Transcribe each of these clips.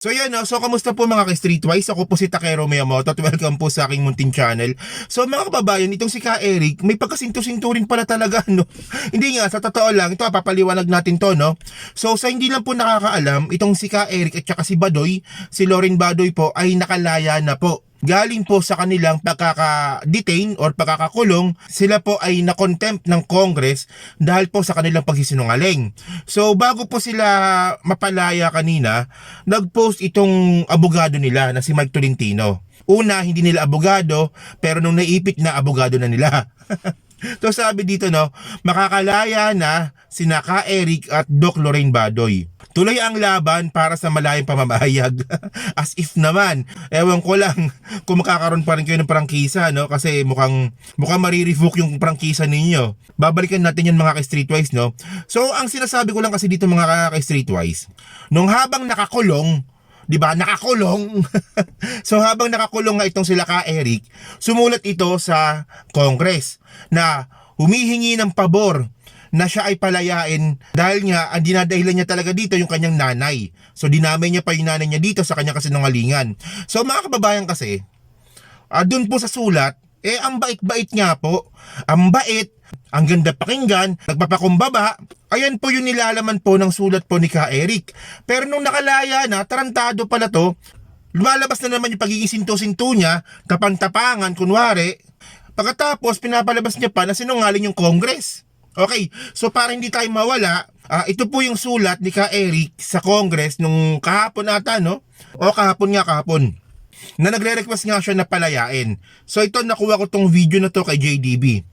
So yan, no? So kamusta po mga ka-Streetwise? Ako po si Takero Miyamoto at welcome po sa aking munting channel. So mga kababayan, itong si Ka Eric, may pagkasinto-sinto rin pala talaga, no? Hindi nga, sa totoo lang, ito papaliwanag natin to, no? So sa hindi lang po nakakaalam, itong si Ka Eric at saka si Badoy, si Loren Badoy po ay nakalaya na po. Galing po sa kanilang pagkaka-detain or pagkakakulong, sila po ay na-contempt ng Congress dahil po sa kanilang pagsisinungaling. So bago po sila mapalaya kanina, nag-post itong abogado nila na si Mike Tolentino. Una, hindi nila abogado, pero nung naipit na abogado na nila. So sabi dito, no, makakalaya na sina Ka Eric at Doc Loren Badoy. Tuloy ang laban para sa malayang pamamahayag. As if naman, ewan ko lang kung makakaroon pa rin kayo ng prangkisa, no? Kasi mukhang marirevoke yung prangkisa ninyo. Babalikan natin yun mga ka-Streetwise, no? So ang sinasabi ko lang kasi dito mga ka-Streetwise, nung habang nakakulong, di ba? Nakakulong. So habang nakakulong nga itong sila Ka Eric, sumulat ito sa Congress na humihingi ng pabor na siya ay palayain dahil nga ang dinadahilan niya talaga dito yung kanyang nanay. So dinamay niya pa yung nanay niya dito sa kanyang kasinungalingan. So mga kababayan kasi, dun po sa sulat, ang bait-bait nga po. Ang bait, ang ganda pakinggan, nagpapakumbaba. Ayan po yung nilalaman po ng sulat po ni Ka Eric. Pero nung nakalaya na, tarantado pala to, lumalabas na naman yung pagiging sinto-sinto niya, tapang-tapangan, kunwari. Pagkatapos, pinapalabas niya pa na sinungaling yung Congress. Okay, so para hindi tayo mawala, ito po yung sulat ni Ka Eric sa Congress nung kahapon ata, no? O kahapon, na nagre-request nga siya na palayain. So ito, nakuha ko tong video na to kay JDB.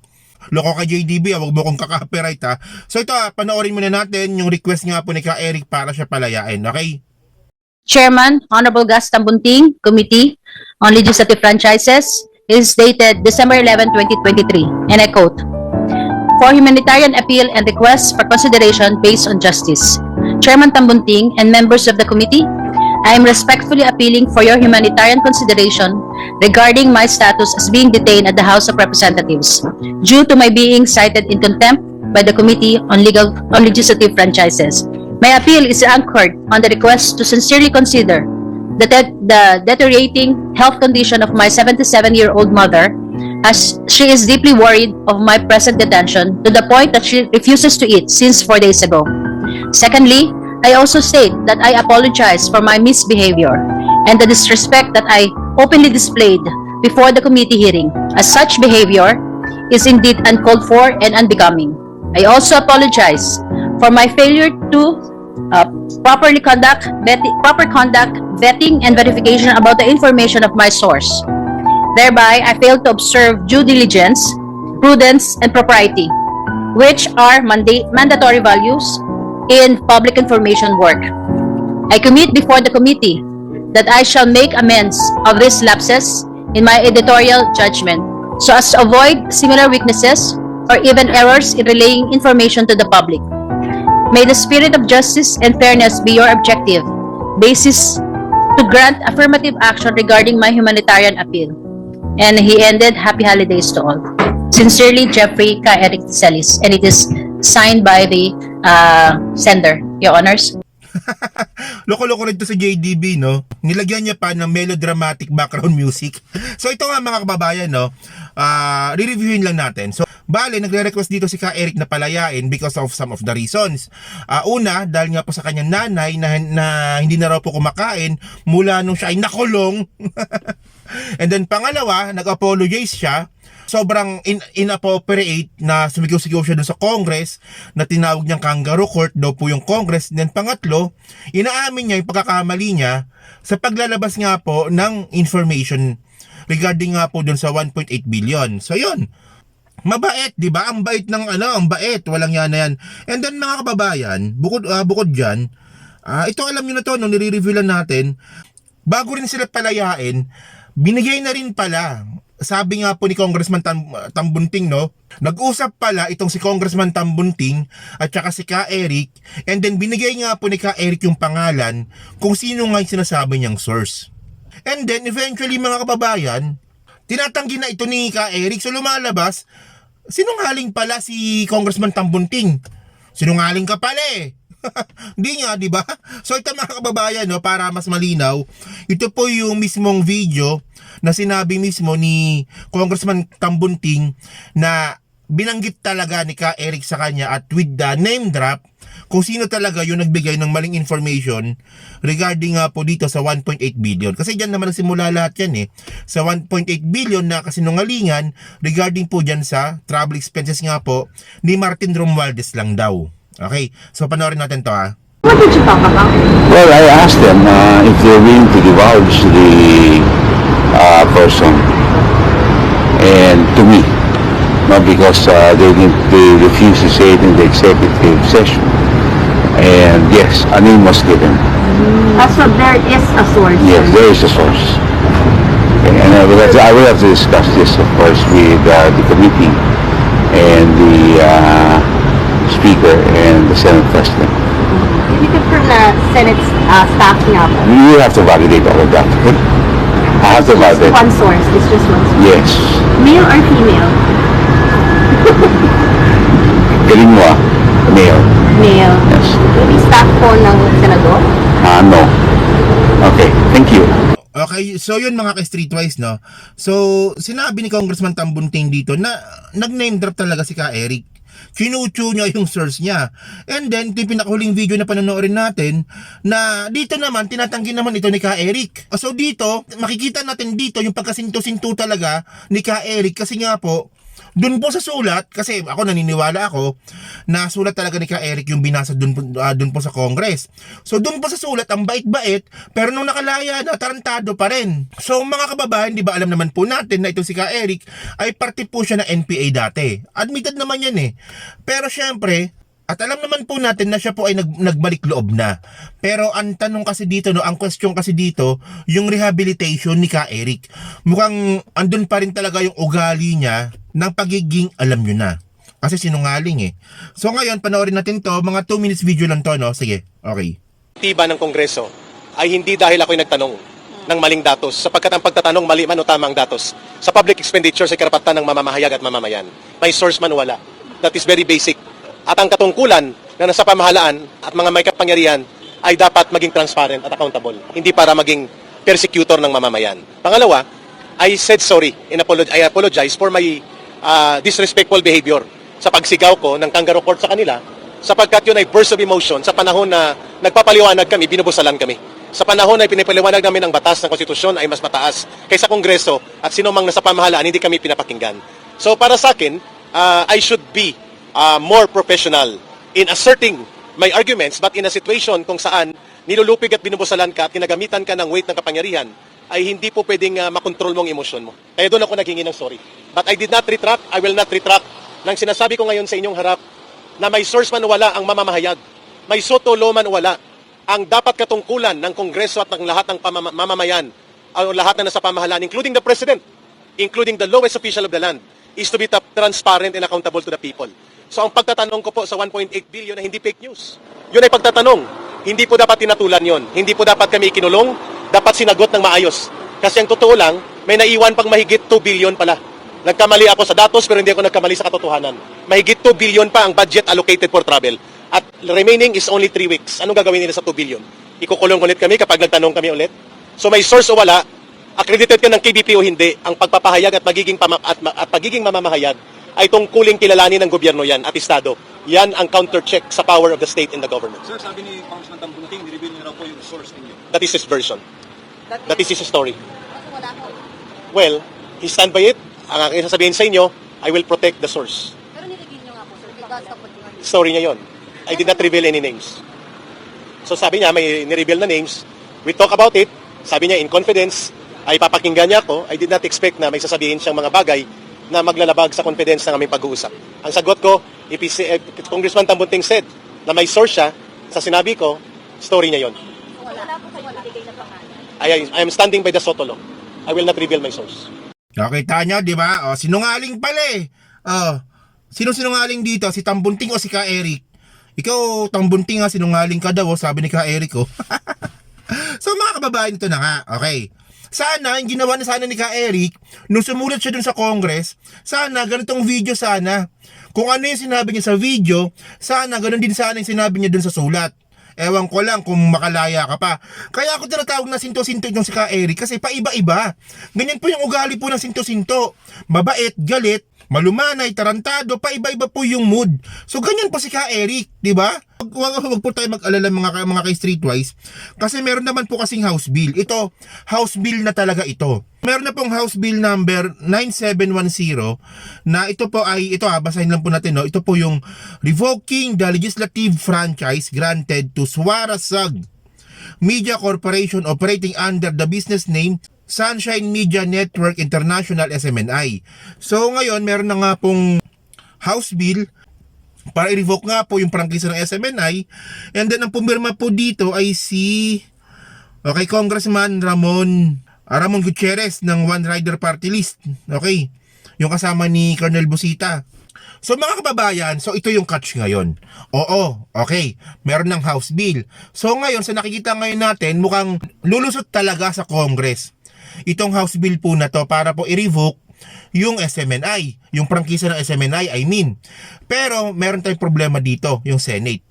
Loko ka JDB, wag mo kong kaka-copyright ha. So ito, panoorin muna natin yung request nga po ni Ka Eric para siya palayain, okay? Chairman, Honorable Gas Tambunting, Committee on Legislative Franchises, is dated December 11, 2023, and I quote, "For humanitarian appeal and requests for consideration based on justice. Chairman Tambunting and members of the committee, I am respectfully appealing for your humanitarian consideration regarding my status as being detained at the House of Representatives due to my being cited in contempt by the Committee on Legislative Franchises. My appeal is anchored on the request to sincerely consider the deteriorating health condition of my 77-year-old mother, as she is deeply worried of my present detention to the point that she refuses to eat since 4 days ago. Secondly, I also state that I apologize for my misbehavior and the disrespect that I openly displayed before the committee hearing, as such behavior is indeed uncalled for and unbecoming. I also apologize for my failure to proper conduct, vetting, and verification about the information of my source. Thereby, I failed to observe due diligence, prudence, and propriety, which are mandatory values in public information work. I commit before the committee that I shall make amends of these lapses in my editorial judgment so as to avoid similar weaknesses or even errors in relaying information to the public. May the spirit of justice and fairness be your objective basis to grant affirmative action regarding my humanitarian appeal." And he ended, "Happy holidays to all. Sincerely, Jeffrey Ka Eric Celis." And it is signed by the sender, Your Honors. Loko-loko rin to sa JDB, no? Nilagyan niya pa ng melodramatic background music. So ito nga mga kababayan, no? Re-reviewin lang natin. So bale, nagre-request dito si Ka Eric na palayain because of some of the reasons. Una, dahil nga po sa kanyang nanay na hindi na raw po kumakain mula nung siya ay nakulong. And then pangalawa, nag-apologize siya. Sobrang inappropriate na sumigaw-sigaw siya doon sa Congress na tinawag niyang kangaroo court daw po yung Congress. And then pangatlo, inaamin niya yung pagkakamali niya sa paglalabas nga po ng information regarding nga po doon sa 1.8 billion. So yun, mabait, di ba? Ang bait ng ang bait, walang yan na yan. And then mga kababayan, bukod dyan, ito alam niyo na to, nung nire-review lang natin, bago rin sila palayain, binigay na rin pala. Sabi nga po ni Congressman Tambunting, no, nag-usap pala itong si Congressman Tambunting at saka si Ka Eric, and then binigay nga po ni Ka Eric yung pangalan kung sino nga yung sinasabi niyang source. And then eventually mga kababayan, tinatanggi na ito ni Ka Eric. So lumalabas, sinungaling pala si Congressman Tambunting. Sinungaling ka pala eh. Hindi nga, di ba? So ito mga kababayan, no, para mas malinaw, ito po yung mismong video na sinabi mismo ni Congressman Tambunting na binanggit talaga ni Ka Eric sa kanya at with the name drop kung sino talaga yung nagbigay ng maling information regarding nga po dito sa 1.8 billion. Kasi dyan naman nagsimula lahat yan sa 1.8 billion na kasinungalingan regarding po dyan sa travel expenses nga po ni Martin Romualdez lang daw. Okay, so panoorin natin to ha. What did you talk about? Well, I asked them if they're willing to divulge the person and to me, no, because they refused to say it in the executive session. And yes, a name was given. So there is a source. Yes, there is a source. Okay, and I will have to discuss this, of course, with the committee and the Speaker and the Senate President. Did you confirm na Senate staff niya po? You have to validate all of that. Okay? I have to validate. One source. It's just one source. Yes. Male or female? Galing mo ah. Mail. Male. Yes. Yung staff po ng senador? No. Okay, thank you. Okay, so yun mga ka-streetwise, no? So, sinabi ni Congressman Tambunting dito na nag-name drop talaga si Ka Eric. Kinuchu niya yung source niya. And then, ito yung pinakahuling video na panonoorin natin na dito naman, tinatanggi naman ito ni Ka Eric. So dito, makikita natin dito yung pagkasinto-sinto talaga ni Ka Eric kasi nga po, dun po sa sulat, kasi ako naniniwala ako na sulat talaga ni Ka Eric yung binasa dun po sa Congress. So dun po sa sulat, ang bait-bait, pero nung nakalaya na, tarantado pa rin. So mga kababayan, di ba alam naman po natin na itong si Ka Eric ay parte po siya ng NPA dati. Admitted naman yan Pero syempre, at alam naman po natin na siya po ay nagbalik loob na. Pero ang tanong kasi dito, ang question kasi dito, yung rehabilitation ni Ka Eric. Mukhang andun pa rin talaga yung ugali niya ng pagiging alam nyo na. Kasi sinungaling So ngayon, panoorin natin to, mga 2 minutes video lang to, no? Sige, okay. Tiba ng Kongreso ay hindi dahil ako'y nagtanong ng maling datos, sapagkat ang pagtatanong mali man o tamang datos sa public expenditure sa karapatan ng mamamahayag at mamamayan. May source man wala. That is very basic. At ang katungkulan na nasa pamahalaan at mga may kapangyarihan ay dapat maging transparent at accountable. Hindi para maging persecutor ng mamamayan. Pangalawa, I said sorry and I apologize for my disrespectful behavior sa pagsigaw ko ng kangaroo court sa kanila sapagkat yun ay burst of emotion sa panahon na nagpapaliwanag kami, binubusalan kami. Sa panahon na pinapaliwanag namin ang batas ng konstitusyon ay mas mataas kaysa Kongreso at sino mang nasa pamahalaan, hindi kami pinapakinggan. So para sa akin, I should be more professional in asserting my arguments, but in a situation kung saan nilulupig at binubusalan ka at kinagamitan ka ng weight ng kapangyarihan, ay hindi po pwedeng makontrol mong emosyon mo. Kaya doon ako naghingi ng sorry. But I did not retract, I will not retract ng sinasabi ko ngayon sa inyong harap na may source man wala ang mamamahayag, may sotolo man wala ang dapat katungkulan ng Kongreso at ng lahat ng mamamayan, o lahat na nasa pamahalaan, including the President, including the lowest official of the land, is to be transparent and accountable to the people. So ang pagtatanong ko po sa 1.8 billion na hindi fake news. Yun ay pagtatanong. Hindi po dapat tinatulan yon. Hindi po dapat kami ikinulong. Dapat sinagot ng maayos. Kasi ang totoo lang, may naiwan pang mahigit 2 billion pala. Nagkamali ako sa datos pero hindi ako nagkamali sa katotohanan. Mahigit 2 billion pa ang budget allocated for travel. At remaining is only 3 weeks. Anong gagawin nila sa 2 billion? Ikukulong ulit kami kapag nagtanong kami ulit? So may source o wala, accredited ka ng KBP o hindi, ang pagpapahayag at pagiging mamamahayag ay tungkuling kilalanin ng gobyerno yan at Estado. Yan ang counter-check sa power of the state and the government. Sir, sabi ni Congressman Tambunting, nireveal niyo raw po yung source ninyo. That is his version. That is his story. Well, he stand by it. Ang aking sasabihin sa inyo, I will protect the source. Pero nireveal nyo nga po, sir, because of what you Story niya yon. I did not reveal any names. So sabi niya, may nireveal na names. We talk about it. Sabi niya, in confidence, ay papakinggan niya ako. I did not expect na may sasabihin siyang mga bagay na maglalabag sa confidence ng aming pag-uusap. Ang sagot ko, if Congressman Tambunting said na may source siya, sa sinabi ko, story niya yon. wala po kayo binigay na pangalan. I am standing by the SOTO law. I will not reveal my source. Nakita niyo, di ba? Sinungaling pala Sino sinungaling dito? Si Tambunting o si Ka Eric? Ikaw, Tambunting sinungaling ka daw, sabi ni Ka Eric So mga kababayan, ito na nga. Okay. Sana, yung ginawa na sana ni Ka Eric, nung sumulat siya dun sa Congress, sana, ganitong video sana. Kung ano yung sinabi niya sa video, sana, ganun din sana yung sinabi niya dun sa sulat. Ewan ko lang kung makalaya ka pa. Kaya ako tinatawag na sinto-sinto itong si Ka Eric kasi paiba-iba. Ganyan po yung ugali po ng sinto-sinto. Mabait, galit, malumanay, tarantado, paiba-iba po yung mood. So ganyan po si Ka Eric, di ba? Wag po tayo mag-alala mga kay-streetwise kasi meron naman po kasing House Bill. Ito, House Bill na talaga ito. Meron na pong House Bill number 9710 na ito po ay, basahin lang po natin, no? Ito po yung revoking the legislative franchise granted to Swarasag Media Corporation operating under the business name Sunshine Media Network International SMNI. So ngayon, meron na nga pong House Bill para i-revoke nga po yung prangkisa ng SMNI, and then ang pumirma po dito ay si Congressman Ramon Gutierrez ng One Rider Party List. Okay, yung kasama ni Colonel Busita. So mga kababayan, so ito yung catch ngayon. Oo, okay, meron ng House Bill. So ngayon, sa nakikita ngayon natin, mukhang lulusot talaga sa Congress itong House Bill po na to para po i-revoke yung SMNI, yung prangkisa ng SMNI, I mean. Pero meron tayong problema dito, yung Senate.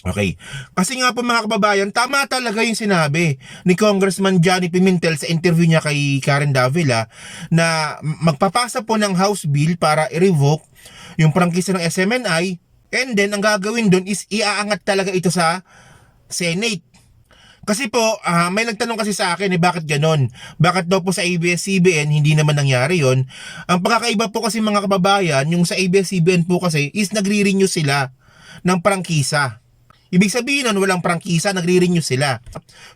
Okay. Kasi nga po mga kababayan, tama talaga yung sinabi ni Congressman Johnny Pimentel sa interview niya kay Karen Davila na magpapasa po ng House Bill para i-revoke yung prangkisa ng SMNI, and then ang gagawin doon is iaangat talaga ito sa Senate. Kasi po, may nagtanong kasi sa akin, bakit ganon? Bakit daw po sa ABS-CBN hindi naman nangyari yon? Ang pagkakaiba po kasi mga kababayan, yung sa ABS-CBN po kasi is nagre-renew sila ng prangkisa. Ibig sabihin nun, walang prangkisa, nagre-renew sila.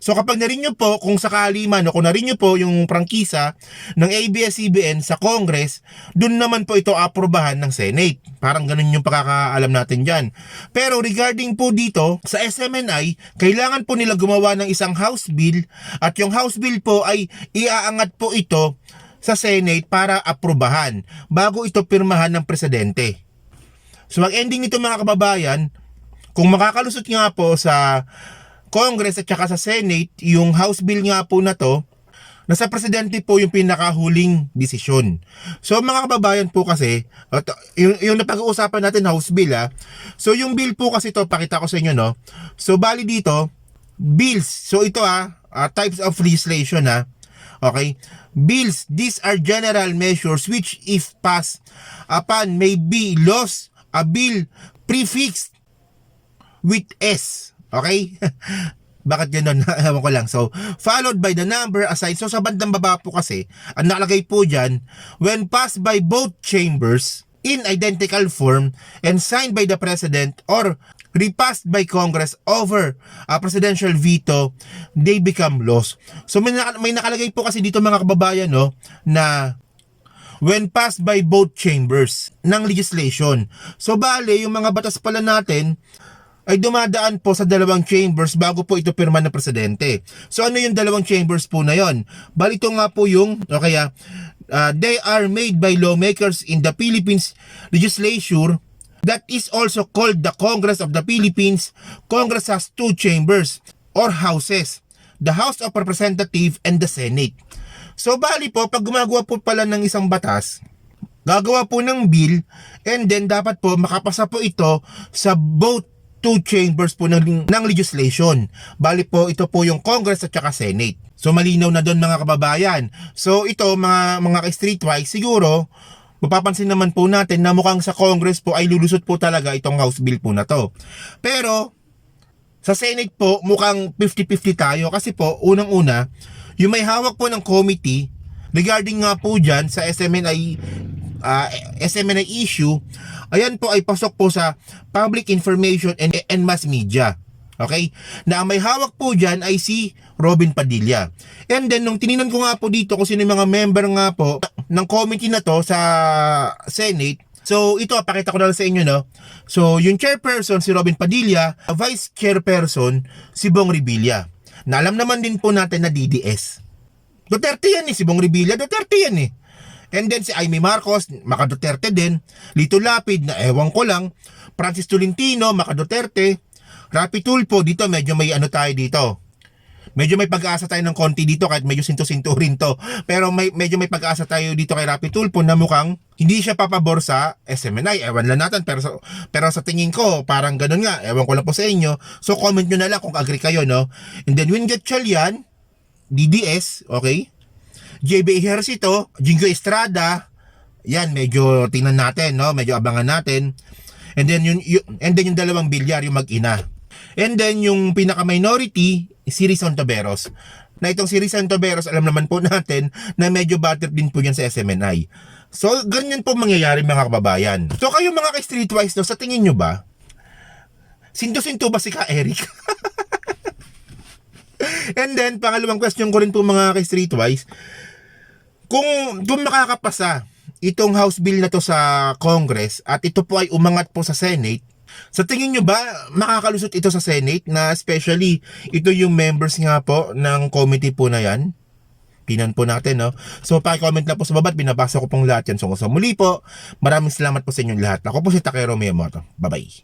So kapag na-renew po, kung sakali man, o kung na-renew po yung prangkisa ng ABS-CBN sa Congress, dun naman po ito aprobahan ng Senate. Parang ganun yung pagkakaalam natin dyan. Pero regarding po dito, sa SMNI, kailangan po nila gumawa ng isang House Bill, at yung House Bill po ay iaangat po ito sa Senate para aprobahan bago ito pirmahan ng Presidente. So ang ending nito mga kababayan, kung makakalusot nga po sa Congress at saka sa Senate, yung House Bill nga po na to, nasa Presidente po yung pinakahuling desisyon. So mga kababayan po kasi, yung napag-uusapan natin House Bill so yung bill po kasi to, pakita ko sa inyo no. So bali dito, bills. So ito types of legislation Okay? Bills, these are general measures which if passed upon may be laws, a bill prefixed with S. Okay? Bakit gano'n? Ewan ko lang. So, followed by the number assigned. So, sa bandang baba po kasi, ang nakalagay po dyan, when passed by both chambers in identical form and signed by the President or repassed by Congress over a presidential veto, they become laws. So, may nakalagay po kasi dito mga kababayan, no, na when passed by both chambers ng legislation. So, bale, yung mga batas pala natin, ay dumadaan po sa dalawang chambers bago po ito pirma ng Presidente. So ano yung dalawang chambers po na yon? Bali ito nga po yung, they are made by lawmakers in the Philippines legislature that is also called the Congress of the Philippines. Congress has two chambers or houses, the House of Representatives and the Senate. So bali po, pag gumagawa po pala ng isang batas, gagawa po ng bill, and then dapat po makapasa po ito sa both two chambers po ng legislation. Bali po, ito po yung Congress at saka Senate. So malinaw na doon mga kababayan. So ito mga streetwise, siguro mapapansin naman po natin na mukhang sa Congress po ay lulusot po talaga itong House Bill po na to. Pero sa Senate po mukhang 50-50 tayo kasi po unang-una, yung may hawak po ng committee regarding nga po dyan sa SMNI issue, ayan po ay pasok po sa public information and mass media. Okay? Na ang may hawak po dyan ay si Robin Padilla. And then, nung tininan ko nga po dito kung sino yung mga member nga po ng committee na to sa Senate, so ito, pakita ko na lang sa inyo, no? So, yung chairperson si Robin Padilla, vice chairperson si Bong Revilla. Na alam naman din po natin na DDS. Duterte yan si Bong Revilla, Duterte yan And then si Amy Marcos, Maka Duterte din. Lito Lapid, na ewan ko lang. Francis Tolentino, Maka Duterte. Rapi Tulfo, dito medyo may tayo dito. Medyo may pag-asa tayo ng konti dito kahit medyo sinto-sinturin to. Pero medyo may pag-asa tayo dito kay Rapi Tulfo na mukhang hindi siya papabor sa SMNI. Ewan lang natin pero sa tingin ko parang ganun nga. Ewan ko lang po sa inyo. So comment nyo na lang kung agree kayo, no? And then Win Gatchalian, DDS, okay? JB Ejercito, Jingo Estrada, yan medyo tingnan natin, no? Medyo abangan natin. And then yung dalawang bilyar, yung mag-ina. And then yung pinaka-minority, si Rizon Taveros. Na itong si Rizon Taveros, alam naman po natin na medyo battered din po yan sa SMNI. So, ganyan po mangyayari mga kababayan. So, kayo mga ka-streetwise, no, sa tingin nyo ba, sinto-sinto ba si Ka Eric? And then, pangalawang question ko rin po mga ka-streetwise, kung makakapasa itong House Bill na to sa Congress at ito po ay umangat po sa Senate, sa tingin nyo ba makakalusot ito sa Senate na especially ito yung members nga po ng committee po na yan? Tingnan po natin, no? So, paki-comment na po sa baba at binabasa ko pong lahat yan. So, muli po, maraming salamat po sa inyong lahat. Ako po si Takero Miyamoto. Bye-bye.